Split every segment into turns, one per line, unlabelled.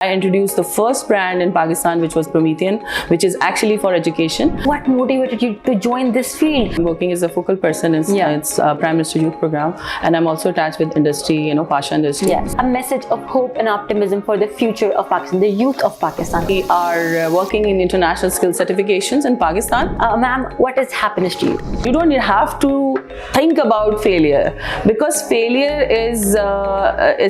I introduced the first brand in Pakistan, which was Promethean, which is actually for education.
What motivated you to join this field?
I'm working as a focal person in its Prime Minister Youth Program, and I'm also attached with industry, Pasha industry.
Yes, a message of hope and optimism for the future of Pakistan, the youth of Pakistan.
We are working in international skill certifications in Pakistan.
Ma'am, what is happiness to you?
You don't have to think about failure, because failure is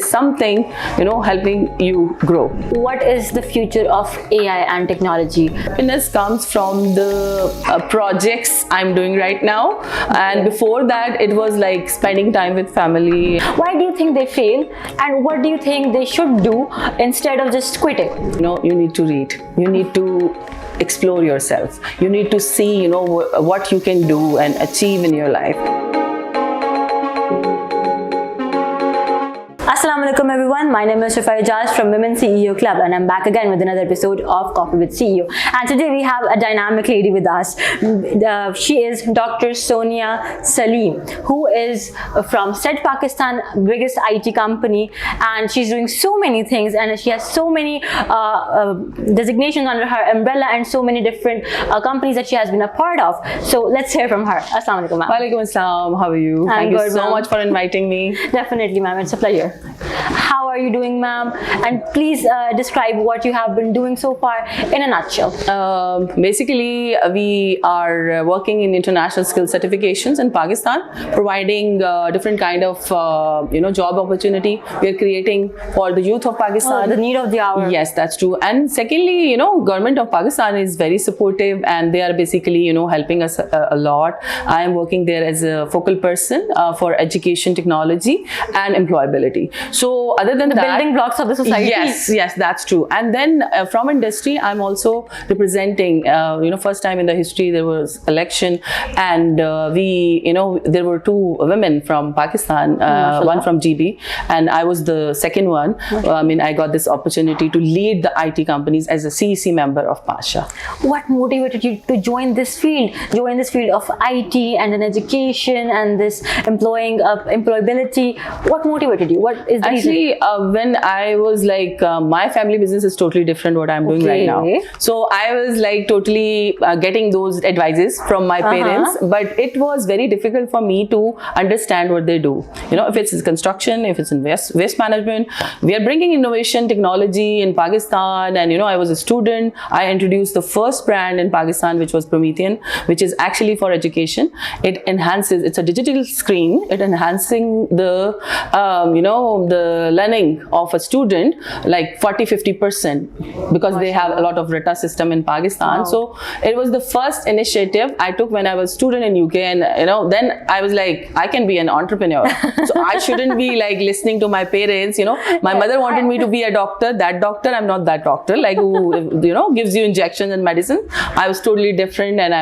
something, helping you grow.
What is the future of AI and technology?
Happiness comes from the projects I'm doing right now, and before that it was like spending time with family.
Why do you think they fail, and what do you think they should do instead of just quitting?
You need to read, you need to explore yourself, you need to see what you can do and achieve in your life.
Assalamualaikum everyone, my name is Ijaz from Women CEO Club, and I'm back again with another episode of Coffee with CEO. And today we have a dynamic lady with us. She is Dr. Sonia Saleem, who is from SET Pakistan, biggest IT company, and she's doing so many things, and she has so many designations under her umbrella and so many different companies that she has been a part of. So let's hear from her. Assalamualaikum ma'am.
Walaikum assalam, how are you? Thank you so much for inviting me.
Definitely ma'am, it's a pleasure. How are you doing ma'am? And please describe what you have been doing so far in a nutshell.
Basically, we are working in international skill certifications in Pakistan, providing different kind of job opportunity. We are creating for the youth of Pakistan.
The need of the hour.
Yes, that's true. And secondly, government of Pakistan is very supportive, and they are basically helping us a lot. I am working there as a focal person for education, technology and employability. So other than
the building blocks of the society.
Yes, that's true. And then from industry, I'm also representing, first time in the history there was election, and there were two women from Pakistan, one from GB, and I was the second one. I got this opportunity to lead the IT companies as a CEC member of Pasha.
What motivated you to join this field of IT and then education and this employability? What motivated you? What is the
Actually, when I was like, my family business is totally different what I'm doing right now. So I was like totally getting those advices from my parents, but it was very difficult for me to understand what they do. If it's in construction, if it's in waste management, we are bringing innovation, technology in Pakistan. And I was a student. I introduced the first brand in Pakistan, which was Promethean, which is actually for education. It enhances, it's a digital screen. It enhancing the, the learning of a student like 40-50%, because they have a lot of RETA system in Pakistan. Wow. So it was the first initiative I took when I was a student in UK, and then I was like, I can be an entrepreneur. So I shouldn't be like listening to my parents. My mother wanted me to be a doctor. That doctor, I'm not that doctor like who gives you injections and medicine. I was totally different, and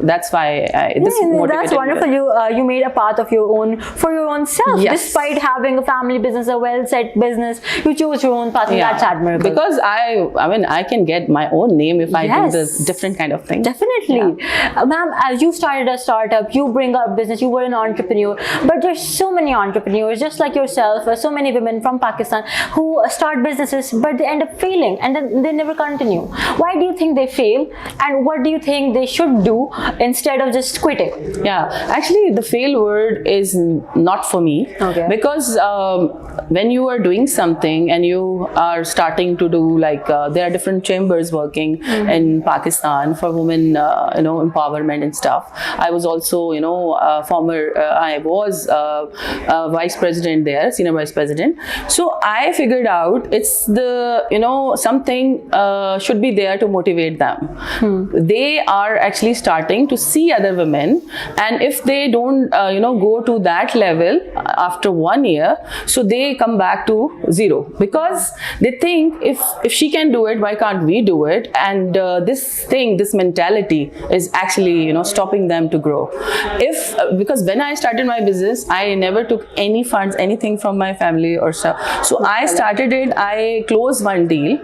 that's why this motivated
that's wonderful.
me.
You made a path of your own for your own self.
Yes.
Despite having a family business, a well-set business, you chose your own path, and that's admirable.
Because I can get my own name if I do this different kind of thing.
Definitely. Ma'am, as you started a startup, you bring up business, you were an entrepreneur, but there's so many entrepreneurs just like yourself, so many women from Pakistan who start businesses but they end up failing and then they never continue. Why do you think they fail, and what do you think they should do instead of just quitting?
Yeah, actually the fail word is not for me.
Okay.
Because when you are doing something and you are starting to do like there are different chambers working in Pakistan for women empowerment and stuff. I was also I was vice president there, senior vice president. So I figured out it's the something should be there to motivate them. They are actually starting to see other women, and if they don't go to that level after 1 year, so they come back to zero, because they think if she can do it, why can't we do it? And this mentality is actually stopping them to grow. Because when I started my business, I never took any funds, anything from my family or stuff. So I started it. I closed one deal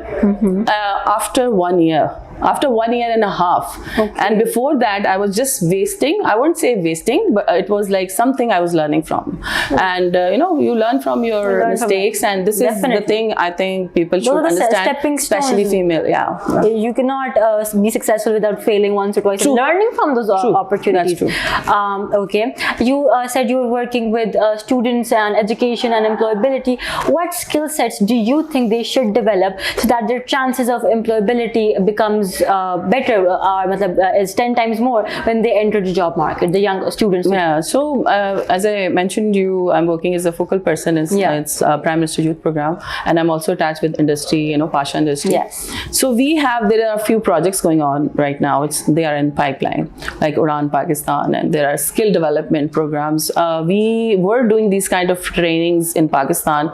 after 1 year. after 1.5 years. And before that, I was just wasting. I wouldn't say wasting, but it was like something I was learning from. And you learn from your mistakes, and this is the thing I think people should understand, especially female. Yeah.
You cannot be successful without failing once or twice. True. Learning from those opportunities.
That's true.
Okay. You said you were working with students and education and employability. What skill sets do you think they should develop so that their chances of employability becomes better, is 10 times more when they enter the job market, the young students?
Yeah. So as I mentioned I'm working as a focal person in its Prime Minister Youth Program, and I'm also attached with industry, Pasha industry.
Yes.
So there are a few projects going on right now. They are in pipeline, like Udan Pakistan, and there are skill development programs. We were doing these kind of trainings in Pakistan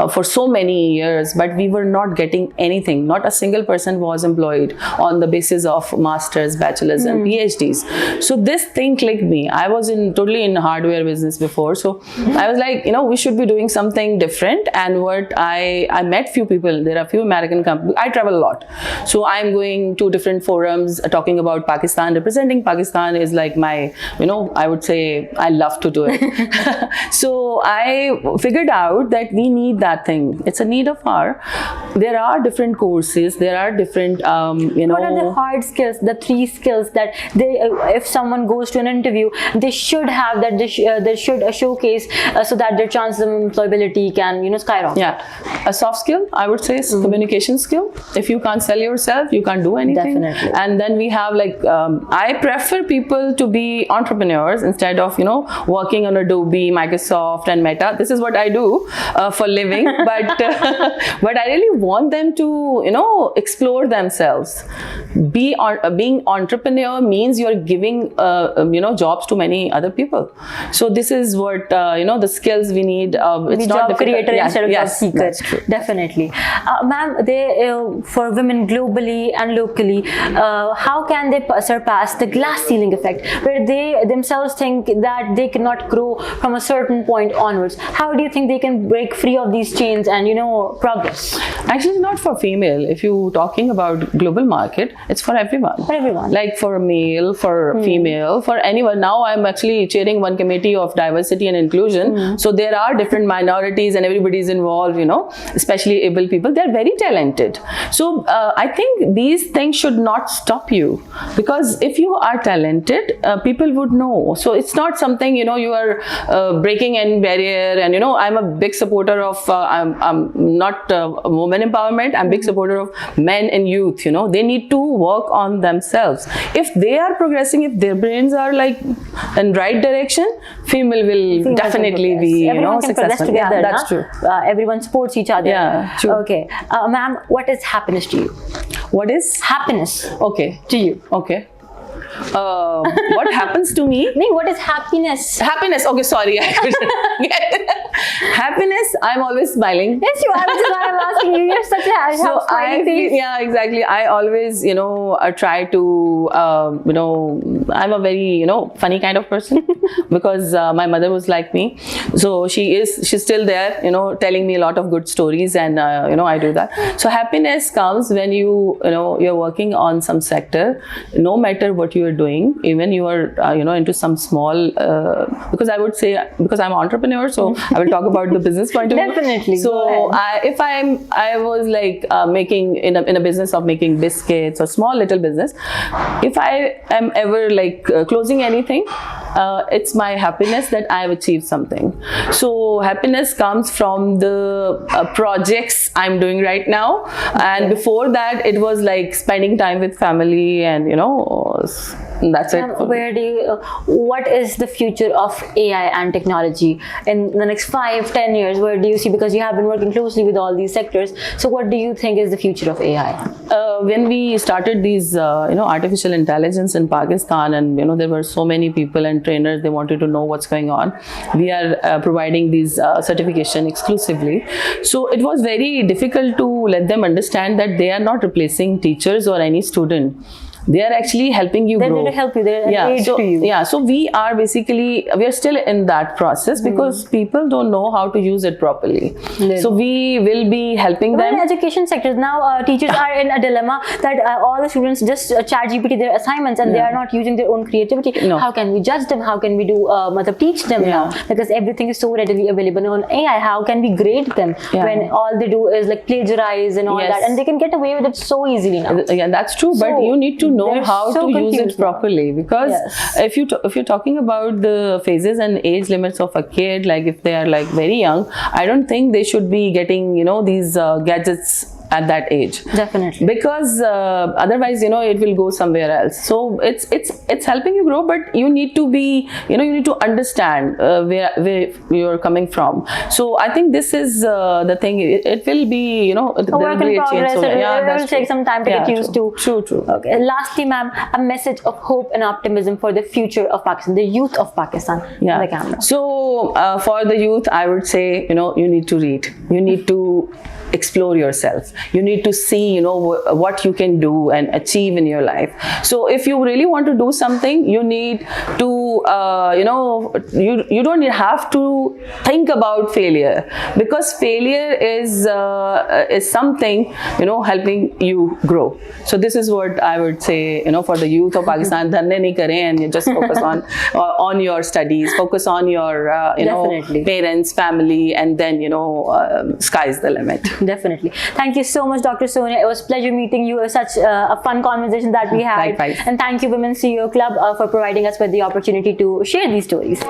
for so many years, but we were not getting anything. Not a single person was employed on the basis of masters, bachelors, and PhDs. So this thing clicked me. I was totally in hardware business before, so I was like, we should be doing something different. And what I met few people. There are few American companies. I travel a lot, so I'm going to different forums talking about Pakistan. Representing Pakistan is like my, I would say I love to do it. So I figured out that we need that thing. It's a need of our. There are different courses. There are different,
What are the hard skills? The 3 skills that if someone goes to an interview, they should have that. They should showcase so that their chances of employability can, skyrocket.
Yeah, a soft skill, I would say, is communication skill. If you can't sell yourself, you can't do anything.
Definitely.
And then we have I prefer people to be entrepreneurs instead of working on Adobe, Microsoft, and Meta. This is what I do for living, but but I really want them to explore themselves. Being entrepreneur means you're giving jobs to many other people. So this is what the skills we need. It's not
job creator instead of job seeker.
That's true.
Definitely. Ma'am, for women globally and locally, how can they surpass the glass ceiling effect, where they themselves think that they cannot grow from a certain point onwards? How do you think they can break free of these chains and progress?
Actually, not for female. If you're talking about global market, it's for everyone.
For everyone.
Like for male, for female, for anyone. Now I'm actually chairing one committee of diversity and inclusion. So there are different minorities and everybody's involved, especially able people. They're very talented. So I think these things should not stop you, because if you are talented, people would know. So it's not something, you are breaking any barrier. And, I'm a big supporter of, I'm not women empowerment. I'm a big supporter of men and youth. They need to work on themselves. If they are progressing, if their brains are in right direction, female will definitely be, successful.
Together,
that's true.
Everyone supports each other.
Yeah, true.
Okay. Ma'am, what is happiness to you?
What is
happiness?
Okay.
To you.
Okay. What happens to me?
What is happiness?
Happiness. Okay, sorry. I couldn't get it. Happiness, I'm always smiling.
Yes, you are. Which is why I'm asking you. You're such a smiling face.
Yeah, exactly. I always, try to, I'm a very, funny kind of person because my mother was like me. So she's still there, telling me a lot of good stories, and, I do that. So happiness comes when you're working on some sector, no matter what you are doing, even you are, into some small, because I would say, because I'm an entrepreneur, so I will talk about the business point of view.
Definitely.
So if I was making in a business of making biscuits or small little business, if I am ever closing anything, it's my happiness that I have achieved something. So happiness comes from the projects I'm doing right now, and before that it was spending time with family, and that's it.
What is the future of AI and technology in the next 5-10 years? Where do you see, because you have been working closely with all these sectors, so what do you think is the future of AI?
When we started these artificial intelligence in Pakistan, and there were so many people and trainers, they wanted to know what's going on. We are providing these certification exclusively. So it was very difficult to let them understand that they are not replacing teachers or any student. they are actually helping you
They're
grow.
there to help you. They're an aid
so,
to you.
Yeah, so we are still in that process because people don't know how to use it properly. So we will be helping them.
In education sectors now, teachers are in a dilemma that all the students just chat GPT their assignments and they are not using their own creativity. How can we judge them? How can we do teach them now? Because everything is so readily available on AI. How can we grade them when all they do is like plagiarize and all that, and they can get away with it so easily now?
Yeah, that's true. But you need to know how to use it properly, because if you're talking about the phases and age limits of a kid, like if they are like very young, I don't think they should be getting these gadgets at that age.
Definitely.
Because otherwise it will go somewhere else. So it's helping you grow, but you need to be you need to understand where you're coming from. So I think this is the thing. It will be
a work in progress.
So,
it will take some time to get used to.
True.
Okay. Lastly, ma'am, a message of hope and optimism for the future of Pakistan, the youth of Pakistan. The camera.
So for the youth, I would say you need to read. You need to explore yourself. You need to see what you can do and achieve in your life. So if you really want to do something, you need to you don't have to think about failure, because failure is something helping you grow. So this is what I would say for the youth of Pakistan. Dhanne nahi kare, and you just focus on your studies, focus on your parents, family, and then sky's the limit.
Definitely. Thank you so much, Dr. Sonia. It was a pleasure meeting you. It was such a fun conversation that we had.
Likewise.
And thank you, Women's CEO Club, for providing us with the opportunity to share these stories.